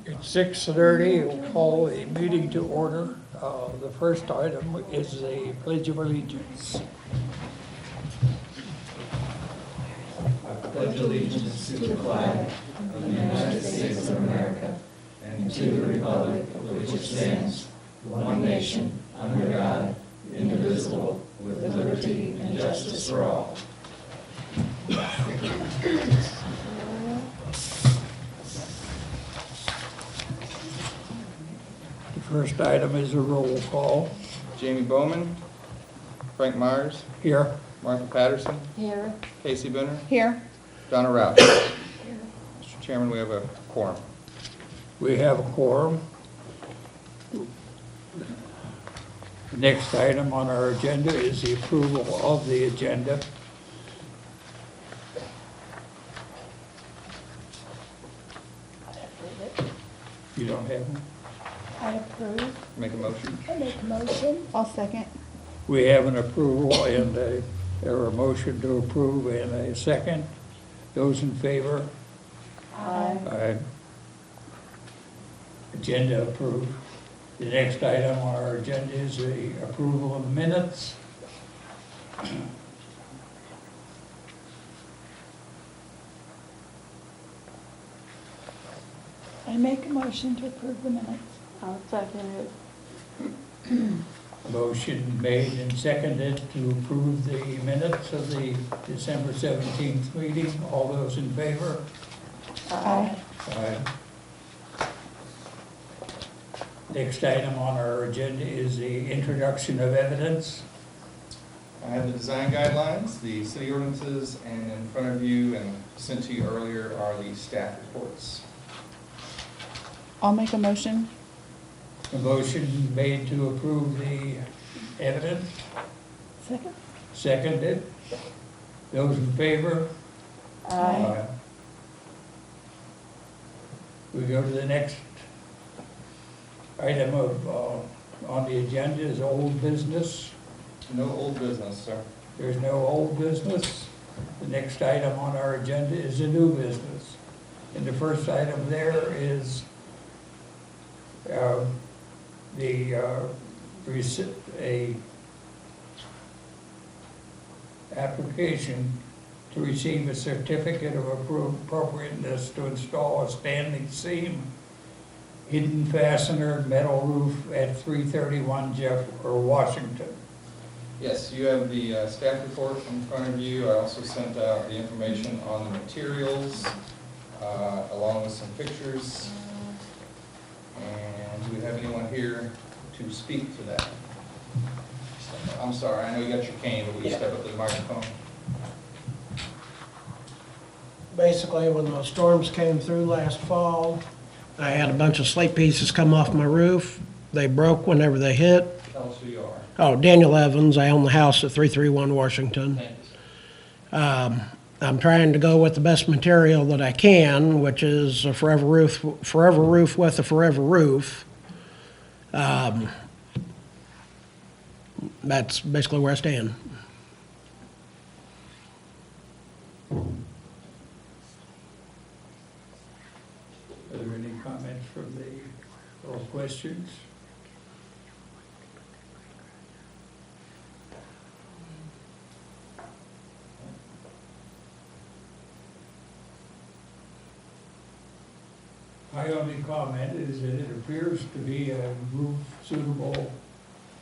It's 6:30. We'll call the meeting to order. The first item is the Pledge of Allegiance. I pledge allegiance to the flag of the United States of America and to the republic for which it stands, one nation, under God, indivisible, with liberty and justice for all. The first item is a roll call. Jamie Bowman, Frank Myers, Here. Martha Patterson, Here. Casey Bunner, Here. Donna Roush. Mr. Chairman, we have a quorum. We have a quorum. The next item on our agenda is the approval of the agenda. You don't have one? I approve. Make a motion. I make a motion. I'll second. We have an approval and a motion to approve and a second. Those in favor? Aye. Aye. Agenda approved. The next item on our agenda is the approval of the minutes. I make a motion to approve the minutes. I'll second it. Motion made and seconded to approve the minutes of the December 17th meeting. All those in favor? Aye. Aye. Next item on our agenda is the introduction of evidence. I have the design guidelines, the city ordinances, and in front of you and sent to you earlier are the staff reports. I'll make a motion. A motion made to approve the evidence, Second. seconded. Those in favor? Aye. We go to the next item on the agenda is old business. No old business, sir. There's no old business. The next item on our agenda is a new business. And the first item there is a application to receive a certificate of appropriateness to install a standing seam hidden fastener metal roof at 331 Washington. Yes, you have the staff report in front of you. I also sent out the information on the materials, along with some pictures. And do we have anyone here to speak to that? I'm sorry, I know you got your cane, but will you step up to the microphone? Basically, when the storms came through last fall, I had a bunch of slate pieces come off my roof. They broke whenever they hit. Tell us who you are. Oh, Daniel Evans. I own the house at 331 Washington. Thanks. I'm trying to go with the best material that I can, which is a forever roof with a forever roof. That's basically where I stand. Are there any comments from the, or questions? My only comment is that it appears to be a roof suitable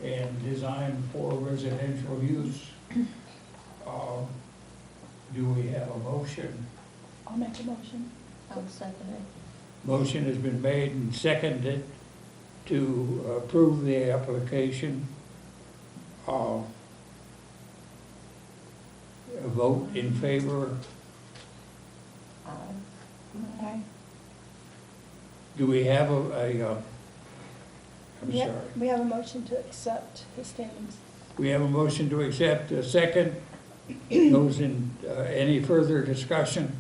and designed for residential use. Do we have a motion? I'll make a motion. I'll second it. Motion has been made and seconded to approve the application. A vote in favor. Aye. Do we have I'm Yep, sorry. we have a motion to accept the standings. We have a motion to accept, a second. Those in, any further discussion?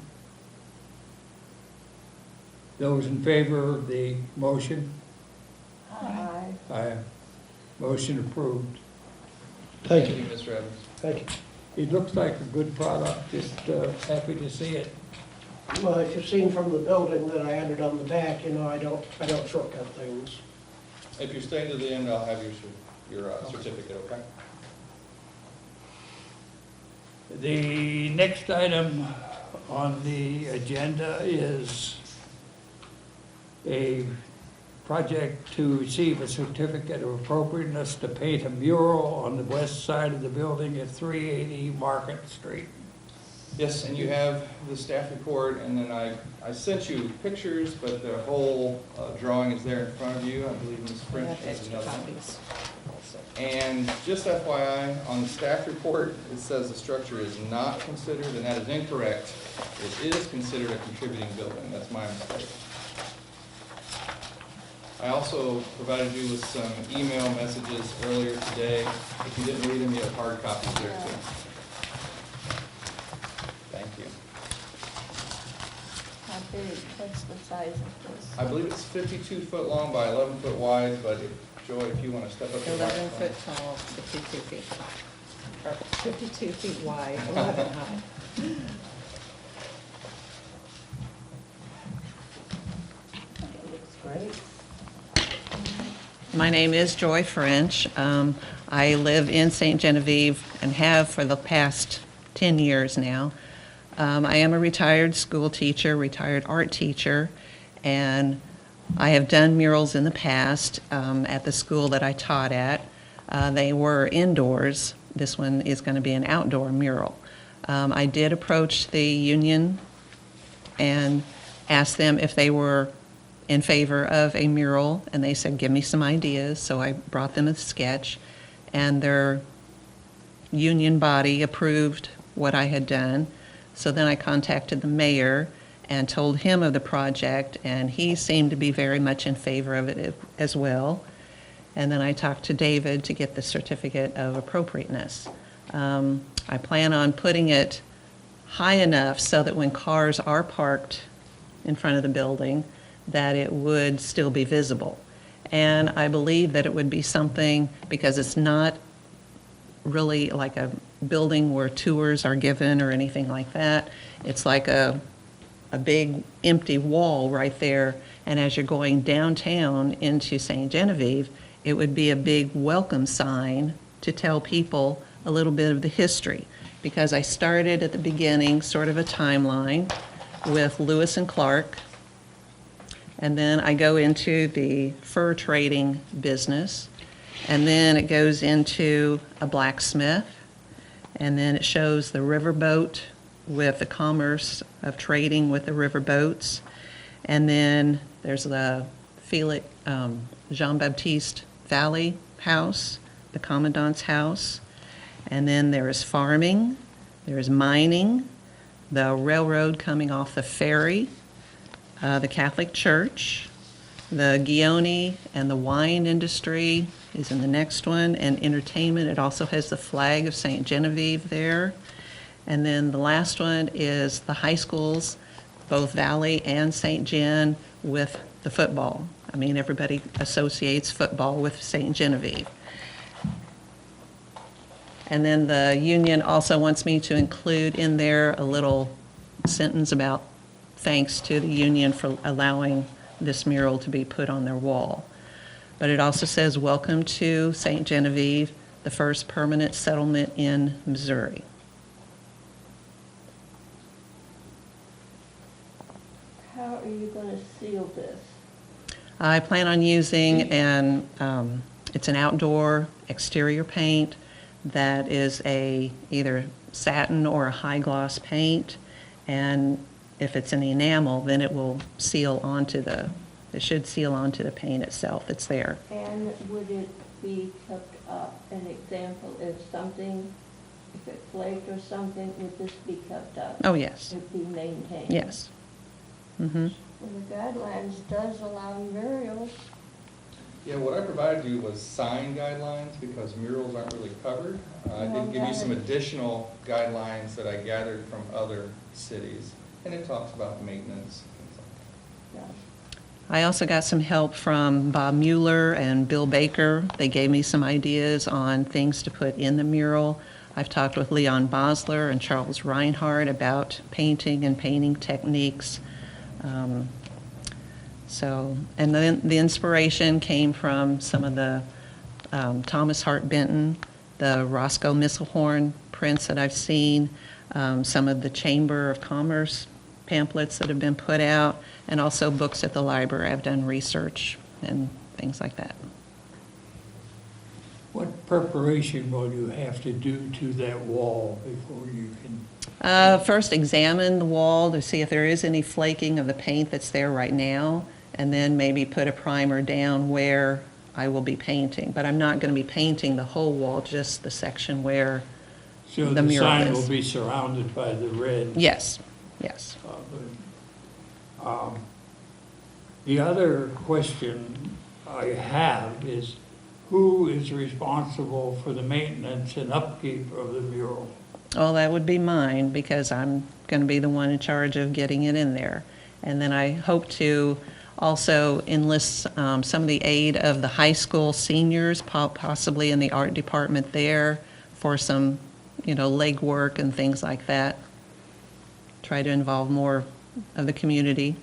Those in favor of the motion? Aye. Aye. Motion approved. Thank you. Mr. Evans. Thank you. It looks like a good product, just happy to see it. Well, as you've seen from the building that I added on the back, you know, I don't shortcut things. If you're staying to the end, I'll have your certificate, okay? The next item on the agenda is a project to receive a certificate of appropriateness to paint a mural on the west side of the building at 380 Market Street. Yes, and you have the staff report, and then I sent you pictures, but the whole drawing is there in front of you. I believe Ms. We French have has extra another one. copies also. And just FYI, on the staff report, it says the structure is not considered, and that is incorrect. It is considered a contributing building. That's my mistake. I also provided you with some email messages earlier today. If you didn't read them, you have hard copies there too. Thank you. How big, what's the size of this? I believe it's 52 foot long by 11 foot wide, but Joy, if you want to step up to the 11 microphone. foot tall, 52 feet high. Or 52 feet wide, 11 high. It looks great. My name is Joy French. I live in St. Genevieve and have for the past 10 years now. I am a retired school teacher, retired art teacher, and I have done murals in the past at the school that I taught at. They were indoors. This one is going to be an outdoor mural. I did approach the union and asked them if they were in favor of a mural, and they said, give me some ideas. So I brought them a sketch, and their union body approved what I had done. So then I contacted the mayor and told him of the project, and he seemed to be very much in favor of it as well. And then I talked to David to get the certificate of appropriateness. I plan on putting it high enough so that when cars are parked in front of the building, that it would still be visible. And I believe that it would be something, because it's not really like a building where tours are given or anything like that. It's like a big empty wall right there, and as you're going downtown into St. Genevieve, it would be a big welcome sign to tell people a little bit of the history. Because I started at the beginning, sort of a timeline with Lewis and Clark, and then I go into the fur trading business, and then it goes into a blacksmith, and then it shows the riverboat with the commerce of trading with the riverboats, and then there's the Felix Jean-Baptiste Valley house, the commandant's house, and then there is farming, there is mining, the railroad coming off the ferry, the Catholic Church, the Guione and the wine industry is in the next one, and entertainment. It also has the flag of St. Genevieve there. And then the last one is the high schools, both Valley and St. Gen, with the football. I mean, everybody associates football with St. Genevieve. And then the union also wants me to include in there a little sentence about thanks to the union for allowing this mural to be put on their wall. But it also says, welcome to St. Genevieve, the first permanent settlement in Missouri. How are you going to seal this? I plan on using it's an outdoor exterior paint that is either satin or a high gloss paint, and if it's an enamel, then it will seal onto it should seal onto the paint itself that's there. And would it be kept up? An example, if it flaked or something, would this be kept up? Oh, yes. Would be maintained? Yes. Mm-hmm. Well, the guidelines does allow murals. Yeah, what I provided you was sign guidelines because murals aren't really covered. I did give you some additional guidelines that I gathered from other cities, and it talks about maintenance. Yeah. I also got some help from Bob Mueller and Bill Baker. They gave me some ideas on things to put in the mural. I've talked with Leon Bosler and Charles Reinhardt about painting and painting techniques. And then the inspiration came from some of the Thomas Hart Benton, the Roscoe Misselhorn prints that I've seen, some of the Chamber of Commerce pamphlets that have been put out, and also books at the library. I've done research and things like that. What preparation will you have to do to that wall before you can? First, examine the wall to see if there is any flaking of the paint that's there right now, and then maybe put a primer down where I will be painting. But I'm not going to be painting the whole wall, just the section where So the the mural sign is. will be surrounded by the red? Yes, yes. The other question I have is, who is responsible for the maintenance and upkeep of the mural? Well, that would be mine, because I'm going to be the one in charge of getting it in there. And then I hope to also enlist some of the aid of the high school seniors, possibly in the art department there, for some, legwork and things like that. Try to involve more of the community.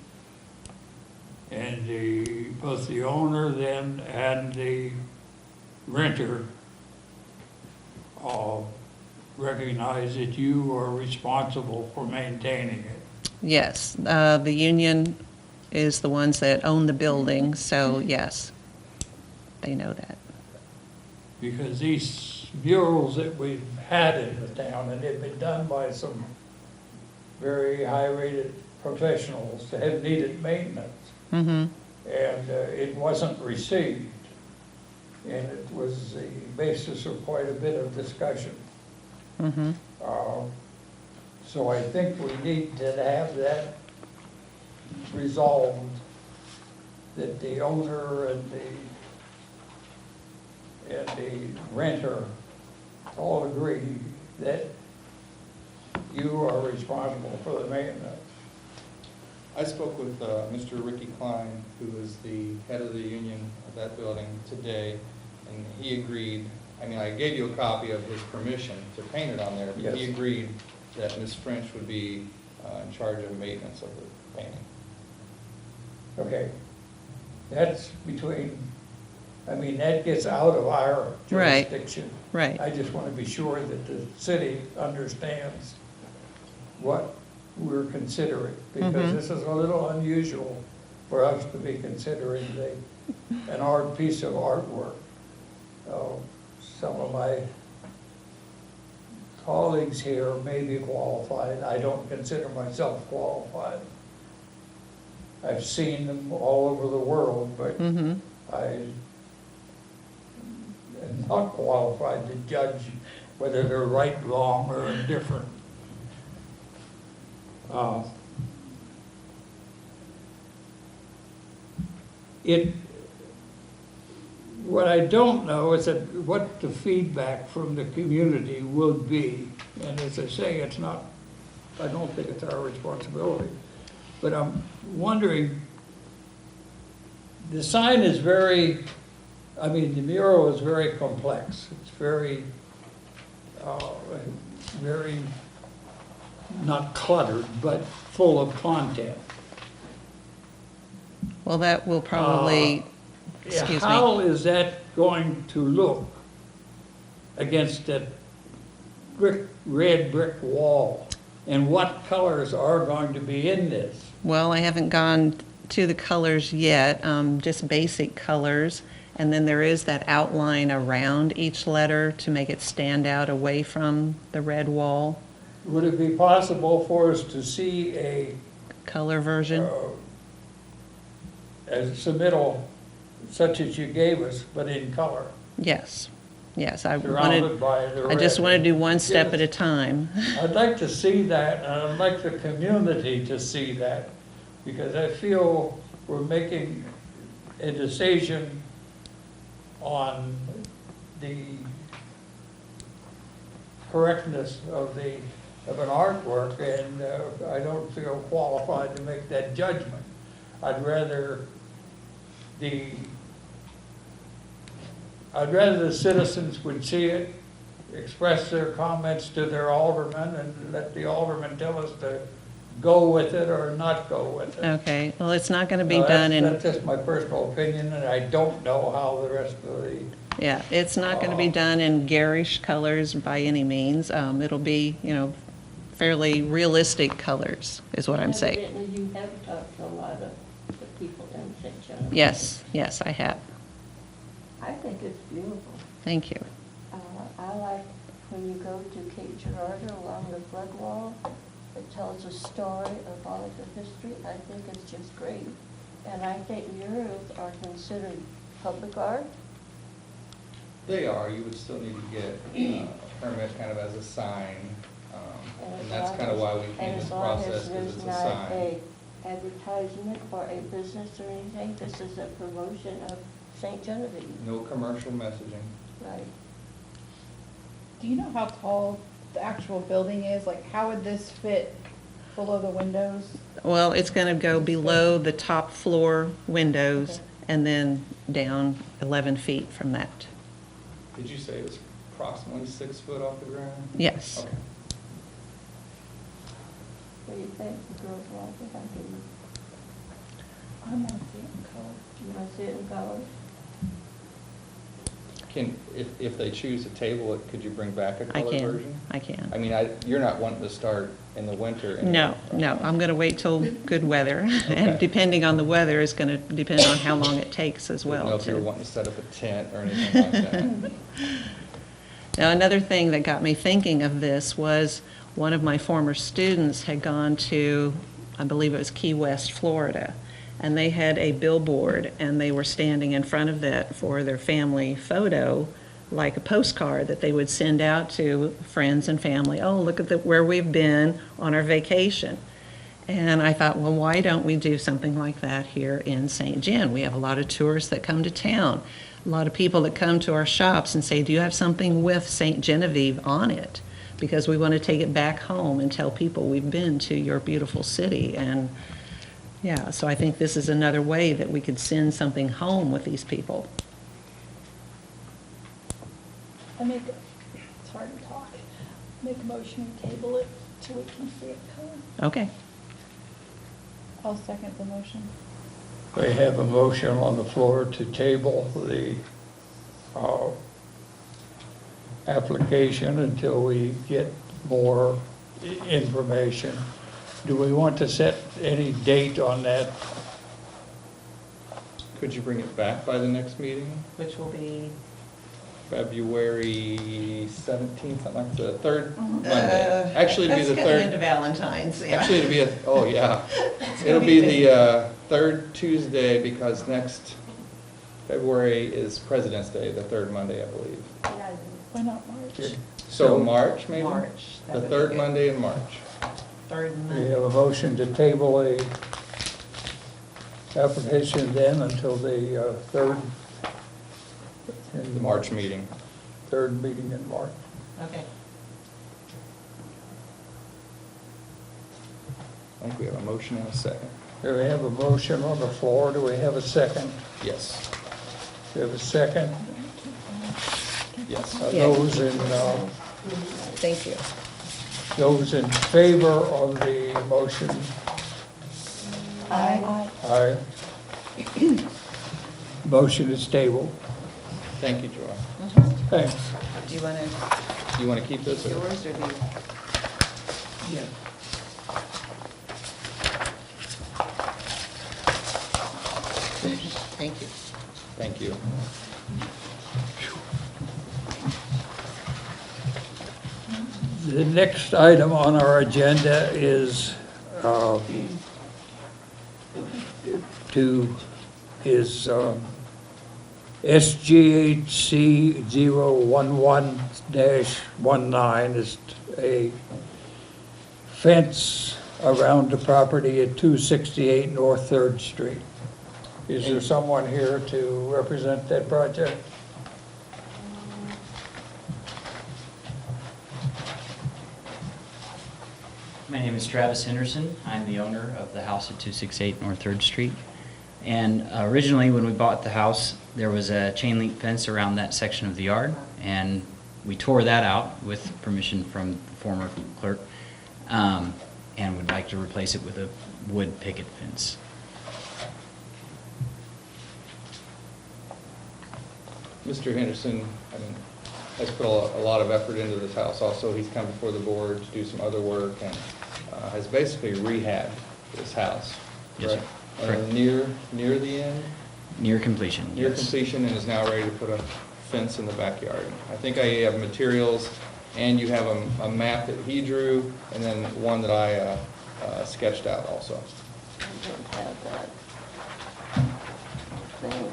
And both the owner then and the renter all recognize that you are responsible for maintaining it. Yes, the union is the ones that own the building, so yes, they know that. Because these murals that we've had in the town, and they've been done by some very high-rated professionals, have needed maintenance. Mm-hmm. And it wasn't received. And it was the basis of quite a bit of discussion. Mm-hmm. So I think we need to have that resolved, that the owner and the renter all agree that you are responsible for the maintenance. I spoke with Mr. Ricky Klein, who is the head of the union of that building today, and he agreed. I mean, I gave you a copy of his permission to paint it on there, but he Yes. agreed that Ms. French would be in charge of maintenance of the painting. Okay. That's between, that gets out of our Right. jurisdiction. Right. I just want to be sure that the city understands what we're considering, because Mhm. this is a little unusual for us to be considering an art piece of artwork. Some of my colleagues here may be qualified. I don't consider myself qualified. I've seen them all over the world, but Mm-hmm. I am not qualified to judge whether they're right, wrong, or indifferent. What I don't know is what the feedback from the community will be. And as I say, I don't think it's our responsibility. But I'm wondering, the sign is the mural is very complex. It's very not cluttered, but full of content. Well, that will probably, excuse me. How is that going to look against that red brick wall? And what colors are going to be in this? Well, I haven't gone to the colors yet, just basic colors. And then there is that outline around each letter to make it stand out away from the red wall. Would it be possible for us to see a Color version? submittal such as you gave us, but in color, Yes, yes. I surrounded by the red? I just want to do one step Yes. at a time. I'd like to see that, and I'd like the community to see that, because I feel we're making a decision on the correctness of an artwork, and I don't feel qualified to make that judgment. I'd rather the citizens would see it express their comments to their alderman and let the alderman tell us to go with it or not go with it. Okay, well, it's not going to be Now, done That's in, just my personal opinion, and I don't know how the rest of the, yeah, it's not going to be done in garish colors by any means. It'll be, you know, fairly realistic colors, is what I'm saying. Evidently, you have talked to a lot of the people in St. Genevieve. Yes, yes, I have. I think it's beautiful. Thank you. I like when you go to Cape Girardeau along the flood wall, it tells a story of all of the history. I think it's just great. And I think murals are considered public art. They are, you would still need to get a permit kind of as a sign. And that's kind of why we came this process, because it's a And as long as sign. there's not a advertisement or a business or anything, this is a promotion of St. Genevieve, No commercial messaging. right? Do you know how tall the actual building is? Like, how would this fit below the windows? Well, it's going to go below the top floor windows Okay. and then down 11 feet from that. Did you say it was approximately 6 foot off the ground? Yes. Okay. What do you think, the girls like it? I do. I want to see it in color. You want to see it in color? If they choose to table it, could you bring back a I color can, version? I can. I mean, you're not wanting to start in the winter. and- No, no, I'm going to wait till good weather. Okay. And depending on the weather is going to depend on how long it takes as Didn't know well. if you were to- wanting to set up a tent or anything like that. Now, another thing that got me thinking of this was one of my former students had gone to, I believe it was Key West, Florida, and they had a billboard, and they were standing in front of that for their family photo, like a postcard that they would send out to friends and family. Oh, look at where we've been on our vacation. And I thought, well, why don't we do something like that here in St. Gen? We have a lot of tourists that come to town, a lot of people that come to our shops and say, do you have something with St. Genevieve on it? Because we want to take it back home and tell people we've been to your beautiful city. And yeah, so I think this is another way that we could send something home with these people. It's hard to talk. Make a motion to table it till we can see it color. Okay. I'll second the motion. we have a motion on the floor to table the application until we get more information. Do we want to set any date on that? Could you bring it back by the next meeting? Which will be? February 17th, something like the third Monday. Actually, it'll be the That's getting into third. Valentine's, yeah. Actually, it'll be oh yeah. It'll be the third Tuesday because next February is President's Day, the third Monday, I believe. Why not March? So March, maybe? March. that The would be third good. Monday in March. Third We Monday. have a motion to table a application then until the third. in The March meeting. Third meeting in March. Okay. I think we have a motion and a second. Do we have a motion on the floor? Do we have a second? Yes. Do we have a second? Yes. Yeah. Thank you. Those in favor of the motion? Aye. Aye. Motion is tabled. Thank you, Joy. Thanks. Do you want to, Do you want to keep this? Or? yours or do you? Yeah. Thank you. Thank you. The next item on our agenda is SGHC 011-19 is a fence around the property at 268 North Third Street. Is there someone here to represent that project? My name is Travis Henderson. I'm the owner of the house at 268 North 3rd Street. And originally, when we bought the house, there was a chain link fence around that section of the yard. And we tore that out with permission from the former clerk, and would like to replace it with a wood picket fence. Mr. Henderson, I mean, has put a lot of effort into this house also. He's come before the board to do some other work and has basically rehabbed this house. Yes, sir. Right? Correct. Near the end? Near completion, Near yes. completion, and is now ready to put a fence in the backyard. I think I have materials, and you have a map that he drew, and then one that I sketched out also. I don't have that thing.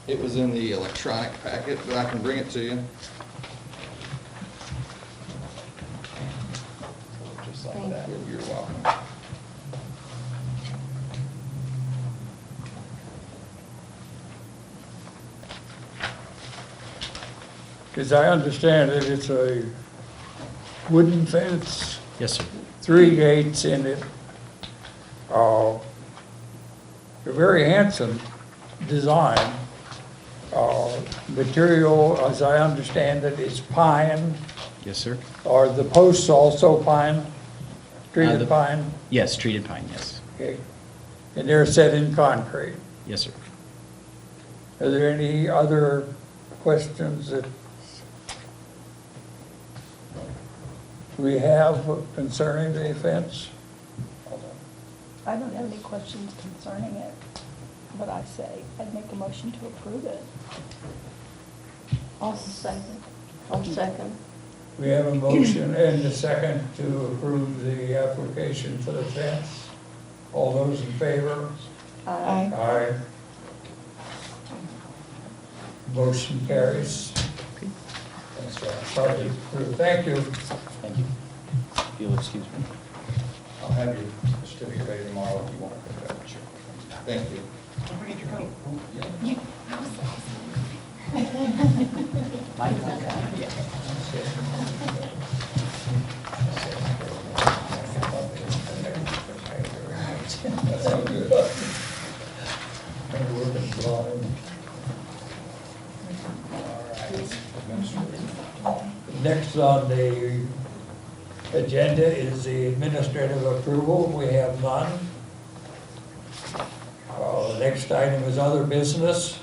It was in the electronic packet, but I can bring it to you. Just like Thank that. you. You're welcome. As I understand it, it's a wooden fence, Yes, sir. 3 gates in it. A very handsome design. Material, as I understand it, is pine. Yes, sir. Are the posts also pine? Treated the- pine? Yes, treated pine, yes. Okay. And they're set in concrete. Yes, sir. Are there any other questions that we have concerning the fence? I don't have any questions concerning it, but I say I'd make a motion to approve it. I'll second. I'll second. We have a motion and a second to approve the application for the fence. All those in favor? Aye. Aye. Motion carries. Thanks, Josh. Sorry. Thank you. Thank you. If you'll excuse me. I'll have your certificate ready tomorrow if you want. Sure. Thank you. That sounds good. Next on the agenda is the administrative approval. We have none. The next item is other business.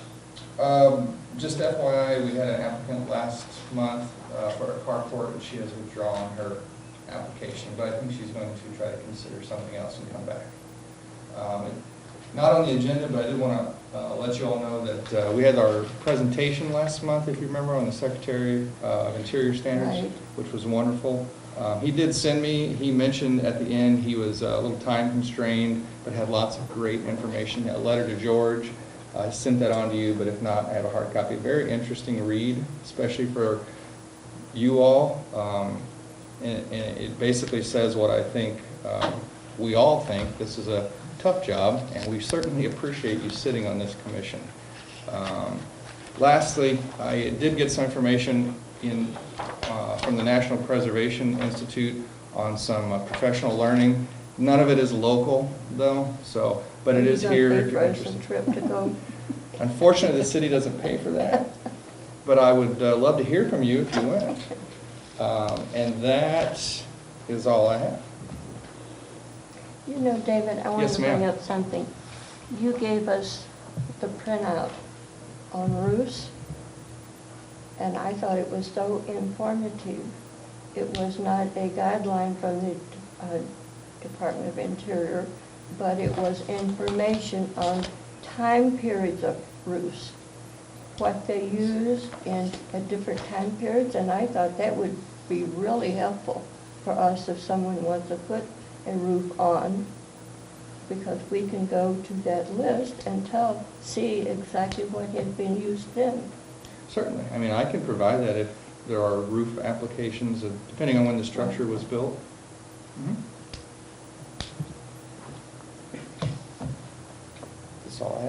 Just FYI, we had an applicant last month for a carport, and she has withdrawn her application, but I think she's going to try to consider something else and come back. Not on the agenda, but I did want to let you all know that we had our presentation last month, if you remember, on the Secretary of Interior Standards, Right. which was wonderful. He did send me, he mentioned at the end he was a little time constrained, but had lots of great information. A letter to George, I sent that on to you, but if not, I have a hard copy. Very interesting read, especially for you all. And it basically says what I think we all think. This is a tough job, and we certainly appreciate you sitting on this commission. Lastly, I did get some information from the National Preservation Institute on some professional learning. None of it is local, though, so, but it is here if you're You don't pay for us a interested. trip to go. Unfortunately, the city doesn't pay for that, but I would love to hear from you if you went. And that is all I have. You know, David, I want Yes, to bring ma'am. up something. You gave us the printout on roofs, and I thought it was so informative. It was not a guideline from the Department of Interior, but it was information on time periods of roofs, what they use at different time periods, and I thought that would be really helpful for us if someone wants to put a roof on, because we can go to that list and see exactly what had been used then. Certainly. I mean, I can provide that if there are roof applications, depending on when the structure was built. That's all I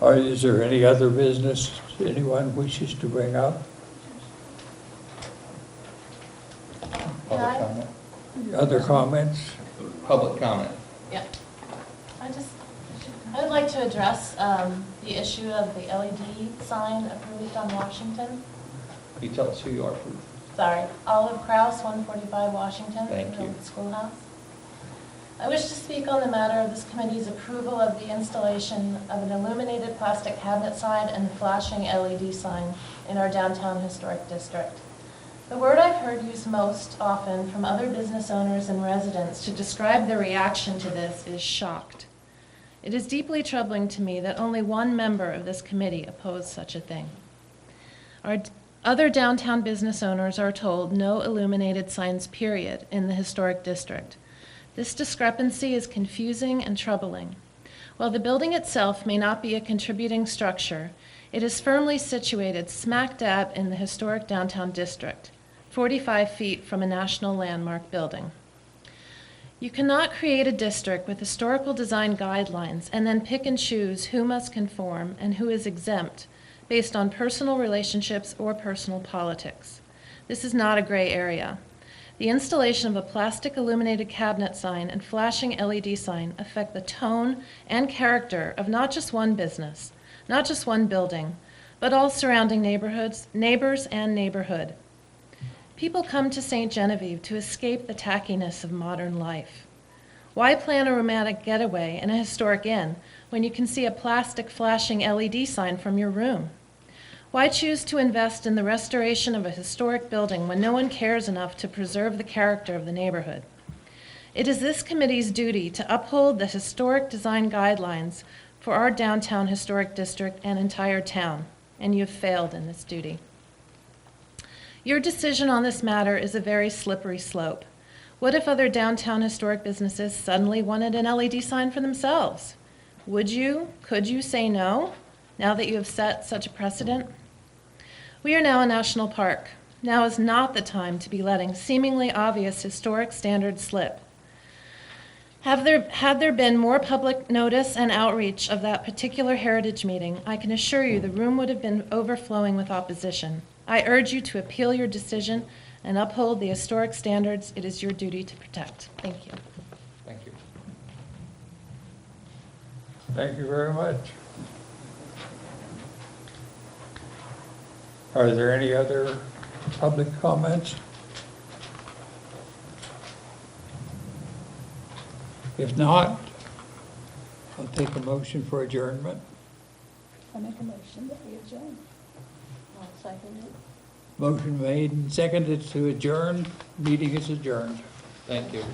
have. Is there any other business anyone wishes to bring up? Public comment? Other comments? Public comment. Yeah. I would like to address the issue of the LED sign approved on Washington. You tell us who you are, please. Sorry, Olive Kraus, 145 Washington. Thank you. Schoolhouse. I wish to speak on the matter of this committee's approval of the installation of an illuminated plastic cabinet sign and flashing LED sign in our downtown historic district. The word I've heard used most often from other business owners and residents to describe their reaction to this is shocked. It is deeply troubling to me that only one member of this committee opposed such a thing. Our other downtown business owners are told no illuminated signs, period, in the historic district. This discrepancy is confusing and troubling. While the building itself may not be a contributing structure, it is firmly situated smack dab in the historic downtown district, 45 feet from a national landmark building. You cannot create a district with historical design guidelines and then pick and choose who must conform and who is exempt based on personal relationships or personal politics. This is not a gray area. The installation of a plastic illuminated cabinet sign and flashing LED sign affect the tone and character of not just one business, not just one building, but all surrounding neighborhoods, neighbors, and neighborhood. People come to St. Genevieve to escape the tackiness of modern life. Why plan a romantic getaway in a historic inn when you can see a plastic flashing LED sign from your room? Why choose to invest in the restoration of a historic building when no one cares enough to preserve the character of the neighborhood? It is this committee's duty to uphold the historic design guidelines for our downtown historic district and entire town, and you have failed in this duty. Your decision on this matter is a very slippery slope. What if other downtown historic businesses suddenly wanted an LED sign for themselves? Could you say no, now that you have set such a precedent? We are now a national park. Now is not the time to be letting seemingly obvious historic standards slip. Had there been more public notice and outreach of that particular heritage meeting, I can assure you the room would have been overflowing with opposition. I urge you to appeal your decision and uphold the historic standards it is your duty to protect. Thank you. Thank you. Thank you very much. Are there any other public comments? If not, I'll take a motion for adjournment. I make a motion that we adjourn. I'll second it. Motion made and seconded to adjourn. Meeting is adjourned. Thank you.